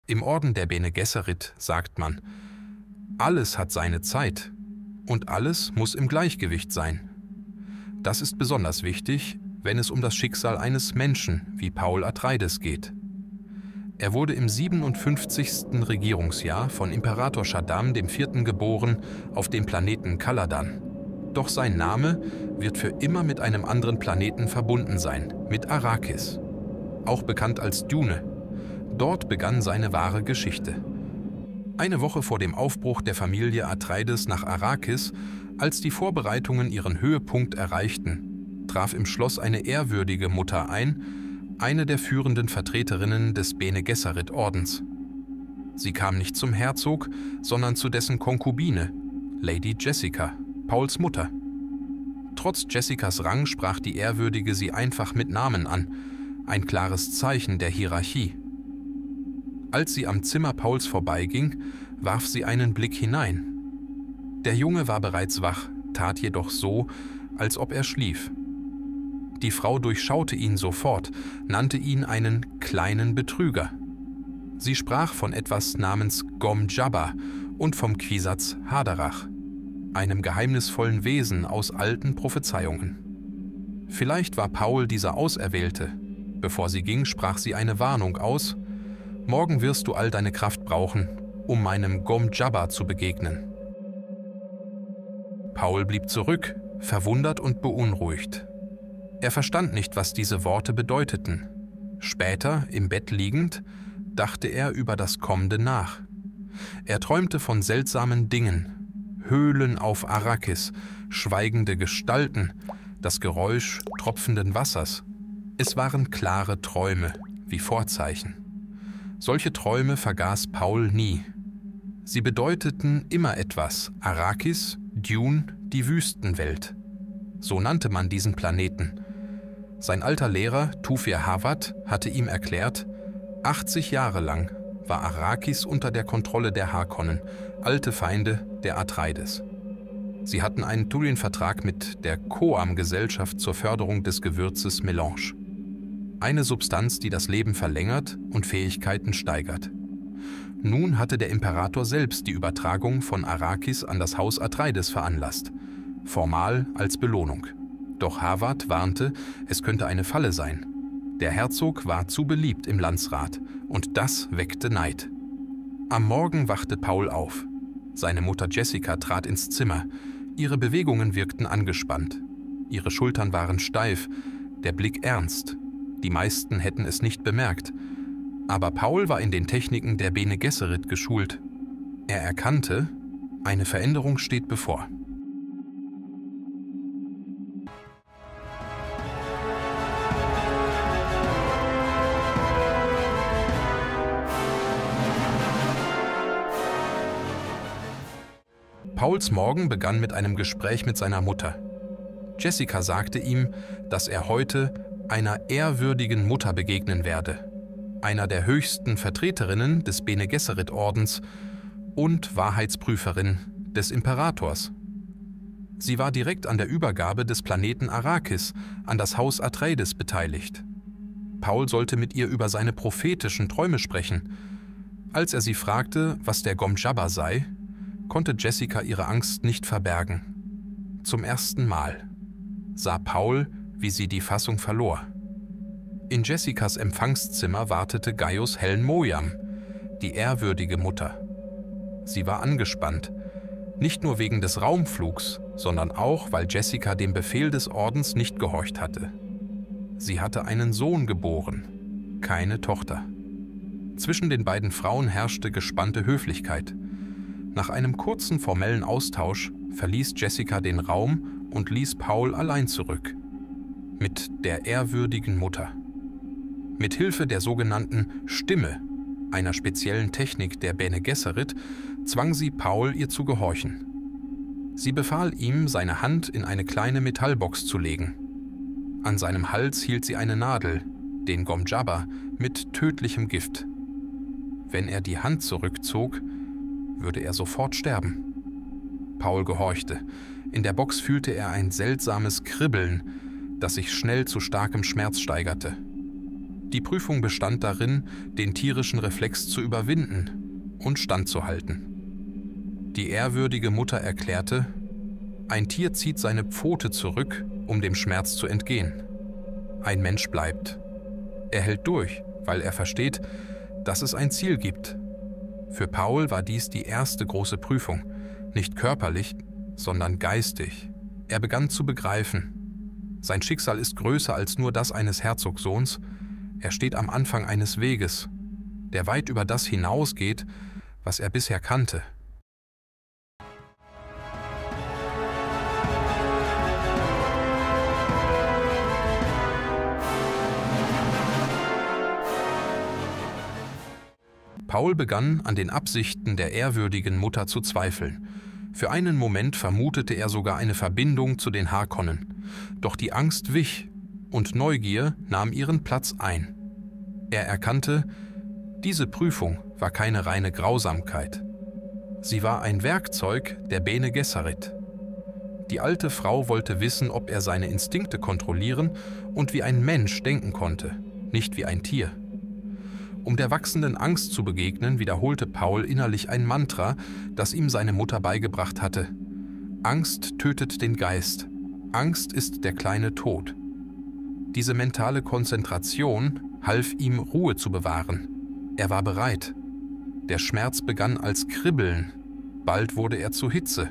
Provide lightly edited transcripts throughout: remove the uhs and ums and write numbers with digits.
Im Orden der Bene Gesserit sagt man: Alles hat seine Zeit und alles muss im Gleichgewicht sein. Das ist besonders wichtig, wenn es um das Schicksal eines Menschen wie Paul Atreides geht. Er wurde im 57. Regierungsjahr von Imperator Shaddam IV. Geboren auf dem Planeten Caladan. Doch sein Name wird für immer mit einem anderen Planeten verbunden sein, mit Arrakis, auch bekannt als Dune. Dort begann seine wahre Geschichte. Eine Woche vor dem Aufbruch der Familie Atreides nach Arrakis, als die Vorbereitungen ihren Höhepunkt erreichten, traf im Schloss eine ehrwürdige Mutter ein, eine der führenden Vertreterinnen des Bene Gesserit-Ordens. Sie kam nicht zum Herzog, sondern zu dessen Konkubine, Lady Jessica, Pauls Mutter. Trotz Jessicas Rang sprach die Ehrwürdige sie einfach mit Namen an, ein klares Zeichen der Hierarchie. Als sie am Zimmer Pauls vorbeiging, warf sie einen Blick hinein. Der Junge war bereits wach, tat jedoch so, als ob er schlief. Die Frau durchschaute ihn sofort, nannte ihn einen kleinen Betrüger. Sie sprach von etwas namens Gom Jabbar und vom Kwisatz Haderach, einem geheimnisvollen Wesen aus alten Prophezeiungen. Vielleicht war Paul dieser Auserwählte. Bevor sie ging, sprach sie eine Warnung aus: Morgen wirst du all deine Kraft brauchen, um meinem Gom Jabbar zu begegnen. Paul blieb zurück, verwundert und beunruhigt. Er verstand nicht, was diese Worte bedeuteten. Später, im Bett liegend, dachte er über das Kommende nach. Er träumte von seltsamen Dingen, Höhlen auf Arrakis, schweigende Gestalten, das Geräusch tropfenden Wassers. Es waren klare Träume, wie Vorzeichen. Solche Träume vergaß Paul nie. Sie bedeuteten immer etwas: Arrakis, Dune, die Wüstenwelt. So nannte man diesen Planeten. Sein alter Lehrer, Thufir Hawat, hatte ihm erklärt: 80 Jahre lang war Arrakis unter der Kontrolle der Harkonnen, alte Feinde der Atreides. Sie hatten einen Turian-Vertrag mit der Koam-Gesellschaft zur Förderung des Gewürzes Melange. Eine Substanz, die das Leben verlängert und Fähigkeiten steigert. Nun hatte der Imperator selbst die Übertragung von Arrakis an das Haus Atreides veranlasst, formal als Belohnung. Doch Hawat warnte, es könnte eine Falle sein. Der Herzog war zu beliebt im Landsrat und das weckte Neid. Am Morgen wachte Paul auf. Seine Mutter Jessica trat ins Zimmer. Ihre Bewegungen wirkten angespannt. Ihre Schultern waren steif, der Blick ernst. Die meisten hätten es nicht bemerkt. Aber Paul war in den Techniken der Bene Gesserit geschult. Er erkannte, eine Veränderung steht bevor. Pauls Morgen begann mit einem Gespräch mit seiner Mutter. Jessica sagte ihm, dass er heute einer ehrwürdigen Mutter begegnen werde, einer der höchsten Vertreterinnen des Bene Gesserit-Ordens und Wahrheitsprüferin des Imperators. Sie war direkt an der Übergabe des Planeten Arrakis an das Haus Atreides beteiligt. Paul sollte mit ihr über seine prophetischen Träume sprechen. Als er sie fragte, was der Gom Jabbar sei, konnte Jessica ihre Angst nicht verbergen. Zum ersten Mal sah Paul, wie sie die Fassung verlor. In Jessicas Empfangszimmer wartete Gaius Helen Mojam, die ehrwürdige Mutter. Sie war angespannt, nicht nur wegen des Raumflugs, sondern auch, weil Jessica dem Befehl des Ordens nicht gehorcht hatte. Sie hatte einen Sohn geboren, keine Tochter. Zwischen den beiden Frauen herrschte gespannte Höflichkeit. Nach einem kurzen formellen Austausch verließ Jessica den Raum und ließ Paul allein zurück. Mit der ehrwürdigen Mutter. Mit Hilfe der sogenannten Stimme, einer speziellen Technik der Bene Gesserit, zwang sie Paul, ihr zu gehorchen. Sie befahl ihm, seine Hand in eine kleine Metallbox zu legen. An seinem Hals hielt sie eine Nadel, den Gom Jabbar, mit tödlichem Gift. Wenn er die Hand zurückzog, würde er sofort sterben. Paul gehorchte. In der Box fühlte er ein seltsames Kribbeln, das sich schnell zu starkem Schmerz steigerte. Die Prüfung bestand darin, den tierischen Reflex zu überwinden und standzuhalten. Die ehrwürdige Mutter erklärte, ein Tier zieht seine Pfote zurück, um dem Schmerz zu entgehen. Ein Mensch bleibt. Er hält durch, weil er versteht, dass es ein Ziel gibt. Für Paul war dies die erste große Prüfung, nicht körperlich, sondern geistig. Er begann zu begreifen. Sein Schicksal ist größer als nur das eines Herzogssohns. Er steht am Anfang eines Weges, der weit über das hinausgeht, was er bisher kannte. Paul begann, an den Absichten der ehrwürdigen Mutter zu zweifeln. Für einen Moment vermutete er sogar eine Verbindung zu den Harkonnen. Doch die Angst wich und Neugier nahm ihren Platz ein. Er erkannte, diese Prüfung war keine reine Grausamkeit. Sie war ein Werkzeug der Bene Gesserit. Die alte Frau wollte wissen, ob er seine Instinkte kontrollieren und wie ein Mensch denken konnte, nicht wie ein Tier. Um der wachsenden Angst zu begegnen, wiederholte Paul innerlich ein Mantra, das ihm seine Mutter beigebracht hatte. Angst tötet den Geist. Angst ist der kleine Tod. Diese mentale Konzentration half ihm, Ruhe zu bewahren. Er war bereit. Der Schmerz begann als Kribbeln. Bald wurde er zu Hitze,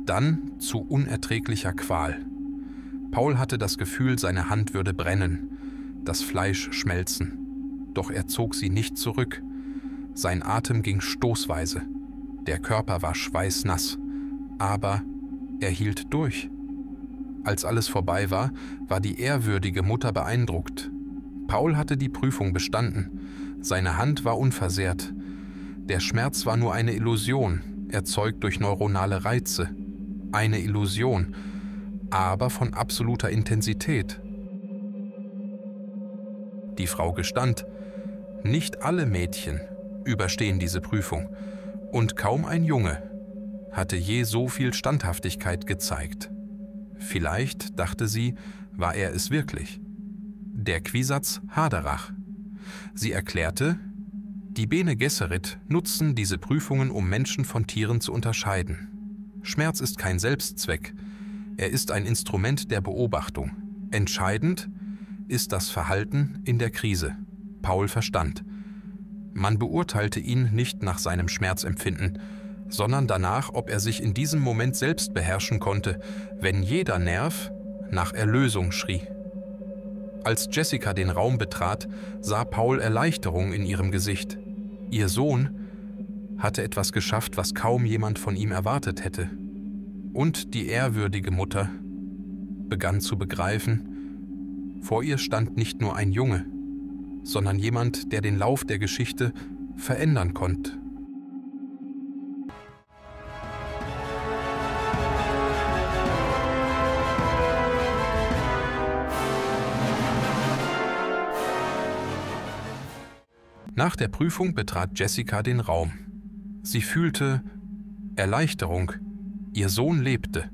dann zu unerträglicher Qual. Paul hatte das Gefühl, seine Hand würde brennen, das Fleisch schmelzen. Doch er zog sie nicht zurück. Sein Atem ging stoßweise. Der Körper war schweißnass. Aber er hielt durch. Als alles vorbei war, war die ehrwürdige Mutter beeindruckt. Paul hatte die Prüfung bestanden. Seine Hand war unversehrt. Der Schmerz war nur eine Illusion, erzeugt durch neuronale Reize. Eine Illusion, aber von absoluter Intensität. Die Frau gestand, nicht alle Mädchen überstehen diese Prüfung und kaum ein Junge hatte je so viel Standhaftigkeit gezeigt. Vielleicht, dachte sie, war er es wirklich. Der Kwisatz Haderach. Sie erklärte, die Bene Gesserit nutzen diese Prüfungen, um Menschen von Tieren zu unterscheiden. Schmerz ist kein Selbstzweck, er ist ein Instrument der Beobachtung. Entscheidend ist das Verhalten in der Krise. Paul verstand. Man beurteilte ihn nicht nach seinem Schmerzempfinden, sondern danach, ob er sich in diesem Moment selbst beherrschen konnte, wenn jeder Nerv nach Erlösung schrie. Als Jessica den Raum betrat, sah Paul Erleichterung in ihrem Gesicht. Ihr Sohn hatte etwas geschafft, was kaum jemand von ihm erwartet hätte. Und die ehrwürdige Mutter begann zu begreifen, vor ihr stand nicht nur ein Junge, sondern jemand, der den Lauf der Geschichte verändern konnte. Nach der Prüfung betrat Jessica den Raum. Sie fühlte Erleichterung. Ihr Sohn lebte.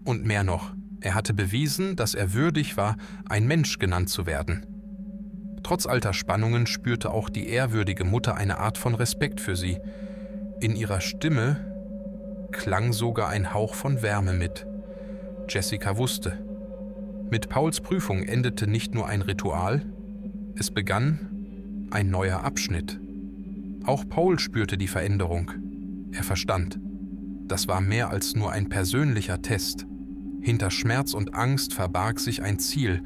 Und mehr noch, er hatte bewiesen, dass er würdig war, ein Mensch genannt zu werden. Trotz alter Spannungen spürte auch die ehrwürdige Mutter eine Art von Respekt für sie. In ihrer Stimme klang sogar ein Hauch von Wärme mit. Jessica wusste, mit Pauls Prüfung endete nicht nur ein Ritual, es begann ein neuer Abschnitt. Auch Paul spürte die Veränderung. Er verstand, das war mehr als nur ein persönlicher Test. Hinter Schmerz und Angst verbarg sich ein Ziel,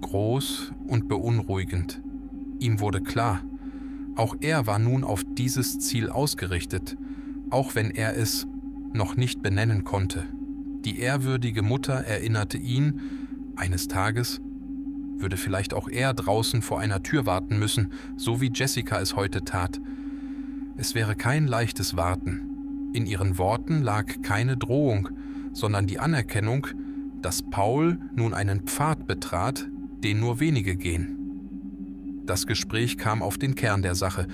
groß und beunruhigend. Ihm wurde klar, auch er war nun auf dieses Ziel ausgerichtet, auch wenn er es noch nicht benennen konnte. Die ehrwürdige Mutter erinnerte ihn, eines Tages würde vielleicht auch er draußen vor einer Tür warten müssen, so wie Jessica es heute tat. Es wäre kein leichtes Warten. In ihren Worten lag keine Drohung, sondern die Anerkennung, dass Paul nun einen Pfad betrat, den nur wenige gehen. Das Gespräch kam auf den Kern der Sache.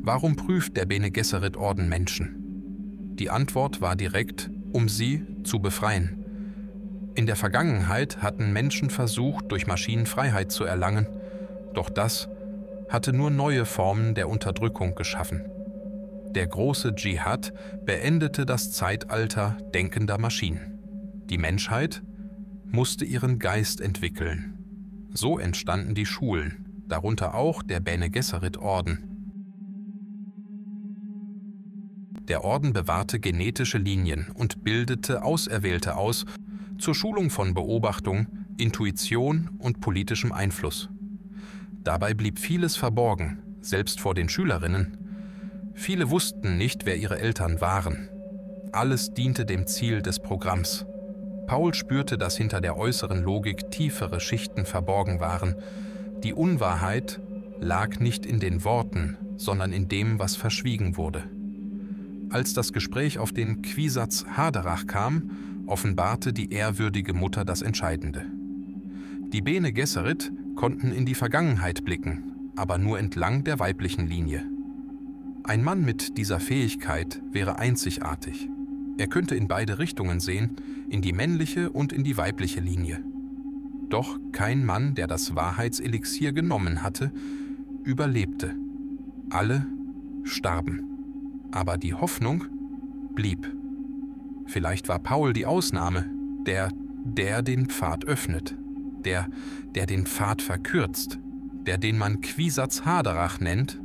Warum prüft der Bene Gesserit Orden Menschen? Die Antwort war direkt, um sie zu befreien. In der Vergangenheit hatten Menschen versucht, durch Maschinen Freiheit zu erlangen, doch das hatte nur neue Formen der Unterdrückung geschaffen. Der große Dschihad beendete das Zeitalter denkender Maschinen. Die Menschheit musste ihren Geist entwickeln. So entstanden die Schulen, darunter auch der Bene Gesserit-Orden. Der Orden bewahrte genetische Linien und bildete Auserwählte aus zur Schulung von Beobachtung, Intuition und politischem Einfluss. Dabei blieb vieles verborgen, selbst vor den Schülerinnen. Viele wussten nicht, wer ihre Eltern waren. Alles diente dem Ziel des Programms. Paul spürte, dass hinter der äußeren Logik tiefere Schichten verborgen waren. Die Unwahrheit lag nicht in den Worten, sondern in dem, was verschwiegen wurde. Als das Gespräch auf den Kwisatz Haderach kam, offenbarte die ehrwürdige Mutter das Entscheidende. Die Bene Gesserit konnten in die Vergangenheit blicken, aber nur entlang der weiblichen Linie. Ein Mann mit dieser Fähigkeit wäre einzigartig. Er könnte in beide Richtungen sehen, in die männliche und in die weibliche Linie. Doch kein Mann, der das Wahrheitselixier genommen hatte, überlebte. Alle starben. Aber die Hoffnung blieb. Vielleicht war Paul die Ausnahme, der den Pfad öffnet, der den Pfad verkürzt, den man Kwisatz Haderach nennt.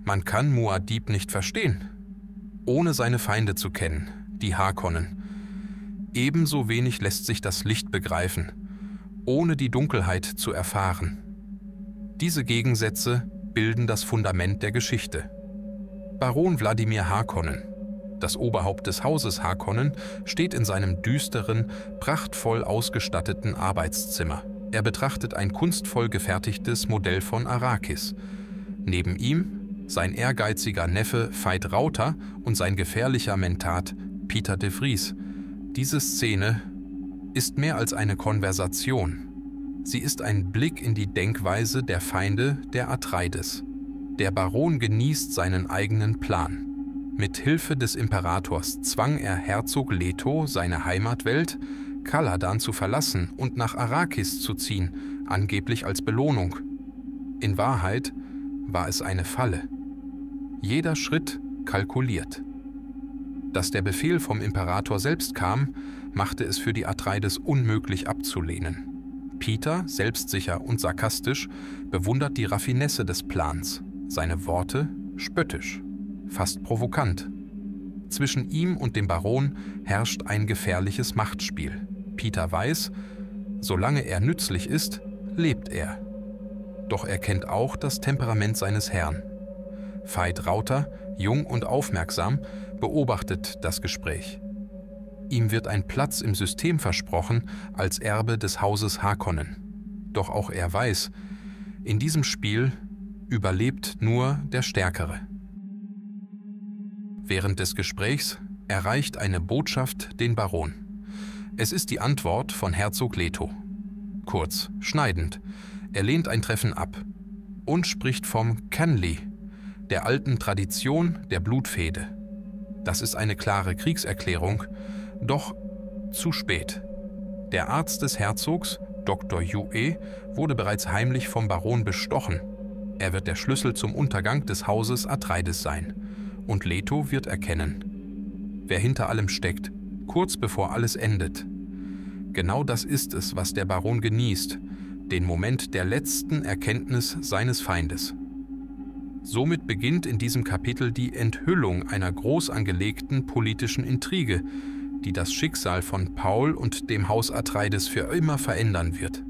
Man kann Muad'Dib nicht verstehen, ohne seine Feinde zu kennen, die Harkonnen. Ebenso wenig lässt sich das Licht begreifen, ohne die Dunkelheit zu erfahren. Diese Gegensätze bilden das Fundament der Geschichte. Baron Wladimir Harkonnen, das Oberhaupt des Hauses Harkonnen, steht in seinem düsteren, prachtvoll ausgestatteten Arbeitszimmer. Er betrachtet ein kunstvoll gefertigtes Modell von Arrakis. Neben ihm sein ehrgeiziger Neffe Veit Rauter und sein gefährlicher Mentat Pieter de Vries. Diese Szene ist mehr als eine Konversation. Sie ist ein Blick in die Denkweise der Feinde der Atreides. Der Baron genießt seinen eigenen Plan. Mit Hilfe des Imperators zwang er Herzog Leto, seine Heimatwelt, Kaladan zu verlassen und nach Arrakis zu ziehen, angeblich als Belohnung. In Wahrheit war es eine Falle. Jeder Schritt kalkuliert. Dass der Befehl vom Imperator selbst kam, machte es für die Atreides unmöglich abzulehnen. Pieter, selbstsicher und sarkastisch, bewundert die Raffinesse des Plans, seine Worte spöttisch, fast provokant. Zwischen ihm und dem Baron herrscht ein gefährliches Machtspiel. Pieter weiß, solange er nützlich ist, lebt er. Doch er kennt auch das Temperament seines Herrn. Veit Rauter, jung und aufmerksam, beobachtet das Gespräch. Ihm wird ein Platz im System versprochen als Erbe des Hauses Harkonnen. Doch auch er weiß, in diesem Spiel überlebt nur der Stärkere. Während des Gesprächs erreicht eine Botschaft den Baron. Es ist die Antwort von Herzog Leto. Kurz, schneidend. Er lehnt ein Treffen ab und spricht vom Canly, der alten Tradition der Blutfehde. Das ist eine klare Kriegserklärung, doch zu spät. Der Arzt des Herzogs, Dr. Yue, wurde bereits heimlich vom Baron bestochen. Er wird der Schlüssel zum Untergang des Hauses Atreides sein. Und Leto wird erkennen, wer hinter allem steckt, kurz bevor alles endet. Genau das ist es, was der Baron genießt, den Moment der letzten Erkenntnis seines Feindes. Somit beginnt in diesem Kapitel die Enthüllung einer groß angelegten politischen Intrige, die das Schicksal von Paul und dem Haus Atreides für immer verändern wird.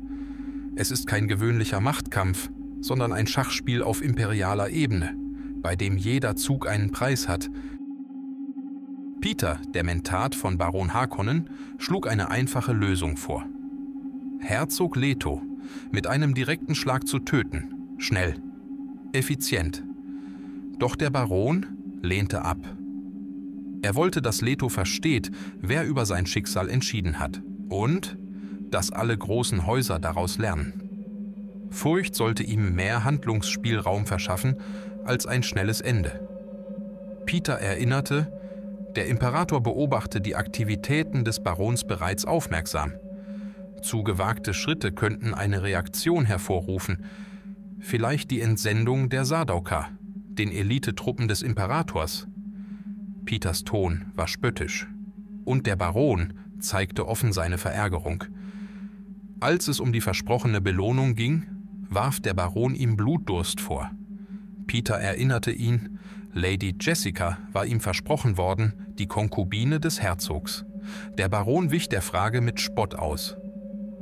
Es ist kein gewöhnlicher Machtkampf, sondern ein Schachspiel auf imperialer Ebene, bei dem jeder Zug einen Preis hat. Pieter, der Mentat von Baron Harkonnen, schlug eine einfache Lösung vor. Herzog Leto mit einem direkten Schlag zu töten, schnell, effizient. Doch der Baron lehnte ab. Er wollte, dass Leto versteht, wer über sein Schicksal entschieden hat und dass alle großen Häuser daraus lernen. Furcht sollte ihm mehr Handlungsspielraum verschaffen als ein schnelles Ende. Peter erinnerte, der Imperator beobachte die Aktivitäten des Barons bereits aufmerksam. Zu gewagte Schritte könnten eine Reaktion hervorrufen, vielleicht die Entsendung der Sardaukar, den Elitetruppen des Imperators. Peters Ton war spöttisch, und der Baron zeigte offen seine Verärgerung. Als es um die versprochene Belohnung ging, warf der Baron ihm Blutdurst vor. Peter erinnerte ihn, Lady Jessica war ihm versprochen worden, die Konkubine des Herzogs. Der Baron wich der Frage mit Spott aus.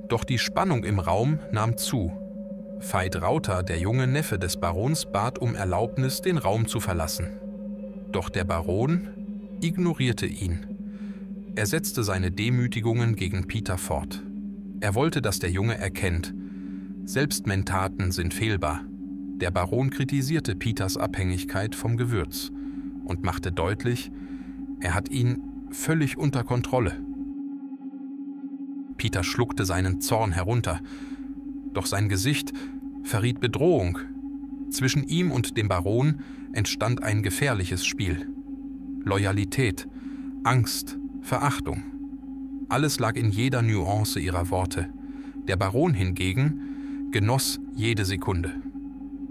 Doch die Spannung im Raum nahm zu. Veit Rauter, der junge Neffe des Barons, bat um Erlaubnis, den Raum zu verlassen. Doch der Baron ignorierte ihn. Er setzte seine Demütigungen gegen Peter fort. Er wollte, dass der Junge erkennt, selbst Mentaten sind fehlbar. Der Baron kritisierte Peters Abhängigkeit vom Gewürz und machte deutlich, er hat ihn völlig unter Kontrolle. Peter schluckte seinen Zorn herunter, doch sein Gesicht verriet Bedrohung. Zwischen ihm und dem Baron entstand ein gefährliches Spiel. Loyalität, Angst, Verachtung. Alles lag in jeder Nuance ihrer Worte. Der Baron hingegen genoss jede Sekunde.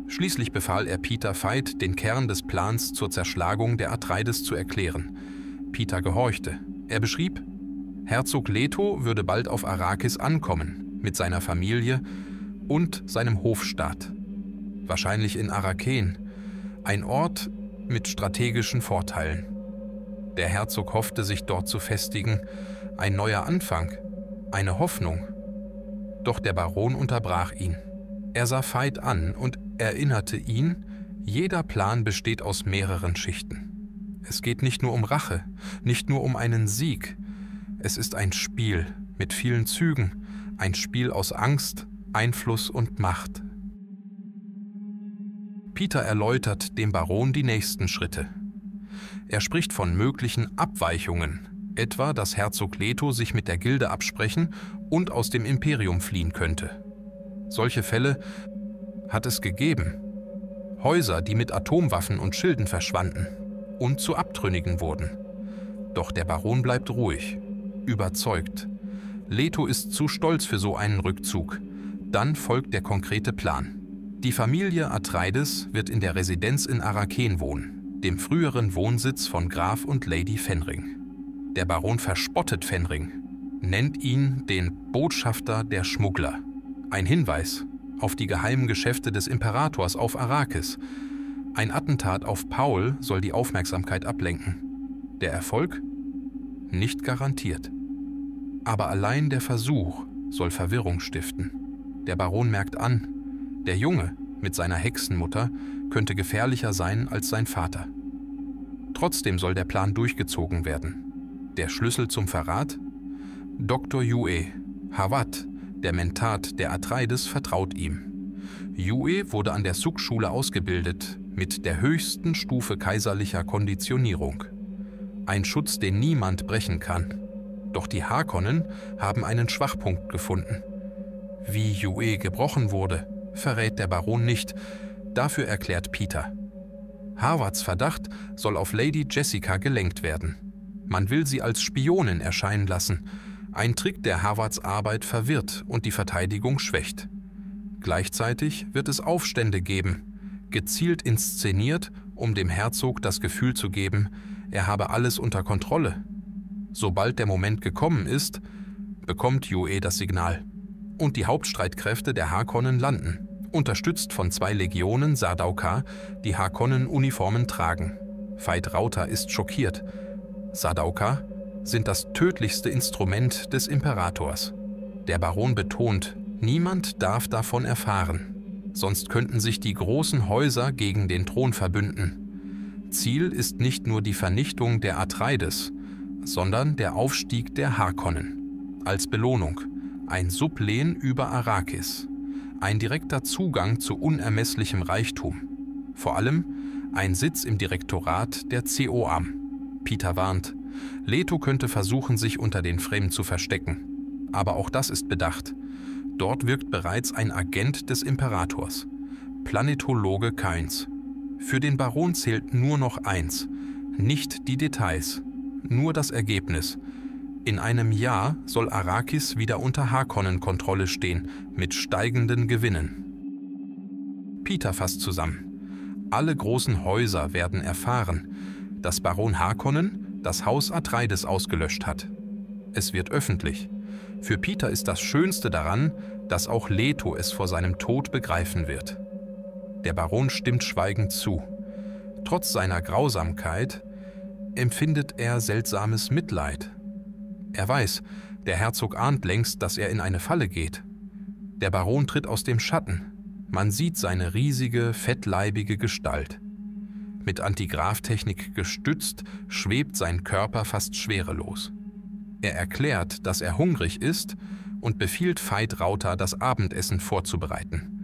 Schließlich befahl er Peter Veit, den Kern des Plans zur Zerschlagung der Atreides zu erklären. Peter gehorchte. Er beschrieb, Herzog Leto würde bald auf Arrakis ankommen, mit seiner Familie und seinem Hofstaat. Wahrscheinlich in Arrakeen, ein Ort mit strategischen Vorteilen. Der Herzog hoffte, sich dort zu festigen, ein neuer Anfang, eine Hoffnung. Doch der Baron unterbrach ihn. Er sah Veit an und erinnerte ihn, jeder Plan besteht aus mehreren Schichten. Es geht nicht nur um Rache, nicht nur um einen Sieg. Es ist ein Spiel mit vielen Zügen, ein Spiel aus Angst, Einfluss und Macht. Peter erläutert dem Baron die nächsten Schritte. Er spricht von möglichen Abweichungen, etwa, dass Herzog Leto sich mit der Gilde absprechen und aus dem Imperium fliehen könnte. Solche Fälle hat es gegeben. Häuser, die mit Atomwaffen und Schilden verschwanden und zu Abtrünnigen wurden. Doch der Baron bleibt ruhig, überzeugt. Leto ist zu stolz für so einen Rückzug. Dann folgt der konkrete Plan. Die Familie Atreides wird in der Residenz in Arrakeen wohnen, dem früheren Wohnsitz von Graf und Lady Fenring. Der Baron verspottet Fenring, nennt ihn den Botschafter der Schmuggler. Ein Hinweis auf die geheimen Geschäfte des Imperators auf Arrakis. Ein Attentat auf Paul soll die Aufmerksamkeit ablenken. Der Erfolg? Nicht garantiert. Aber allein der Versuch soll Verwirrung stiften. Der Baron merkt an, der Junge mit seiner Hexenmutter könnte gefährlicher sein als sein Vater. Trotzdem soll der Plan durchgezogen werden. Der Schlüssel zum Verrat? Dr. Yue, Hawat, der Mentat der Atreides, vertraut ihm. Yue wurde an der Suk-Schule ausgebildet, mit der höchsten Stufe kaiserlicher Konditionierung. Ein Schutz, den niemand brechen kann. Doch die Harkonnen haben einen Schwachpunkt gefunden. Wie Yue gebrochen wurde, verrät der Baron nicht. Dafür erklärt Peter. Hawats Verdacht soll auf Lady Jessica gelenkt werden. Man will sie als Spionin erscheinen lassen. Ein Trick, der Hawats Arbeit verwirrt und die Verteidigung schwächt. Gleichzeitig wird es Aufstände geben, gezielt inszeniert, um dem Herzog das Gefühl zu geben, er habe alles unter Kontrolle. Sobald der Moment gekommen ist, bekommt Yue das Signal. Und die Hauptstreitkräfte der Harkonnen landen, unterstützt von 2 Legionen Sardaukar, die Harkonnen-Uniformen tragen. Veit Rauter ist schockiert. Sardaukar sind das tödlichste Instrument des Imperators. Der Baron betont, niemand darf davon erfahren, sonst könnten sich die großen Häuser gegen den Thron verbünden. Ziel ist nicht nur die Vernichtung der Atreides, sondern der Aufstieg der Harkonnen. Als Belohnung ein Sublen über Arrakis, ein direkter Zugang zu unermesslichem Reichtum. Vor allem ein Sitz im Direktorat der COAM. Peter warnt, Leto könnte versuchen, sich unter den Fremen zu verstecken. Aber auch das ist bedacht. Dort wirkt bereits ein Agent des Imperators, Planetologe Kynes. Für den Baron zählt nur noch eins, nicht die Details, nur das Ergebnis. In einem Jahr soll Arrakis wieder unter Harkonnen-Kontrolle stehen, mit steigenden Gewinnen. Peter fasst zusammen. Alle großen Häuser werden erfahren, dass Baron Harkonnen das Haus Atreides ausgelöscht hat. Es wird öffentlich. Für Peter ist das Schönste daran, dass auch Leto es vor seinem Tod begreifen wird. Der Baron stimmt schweigend zu. Trotz seiner Grausamkeit empfindet er seltsames Mitleid. Er weiß, der Herzog ahnt längst, dass er in eine Falle geht. Der Baron tritt aus dem Schatten. Man sieht seine riesige, fettleibige Gestalt. Mit Antigraftechnik gestützt, schwebt sein Körper fast schwerelos. Er erklärt, dass er hungrig ist und befiehlt Veit Rauter, das Abendessen vorzubereiten.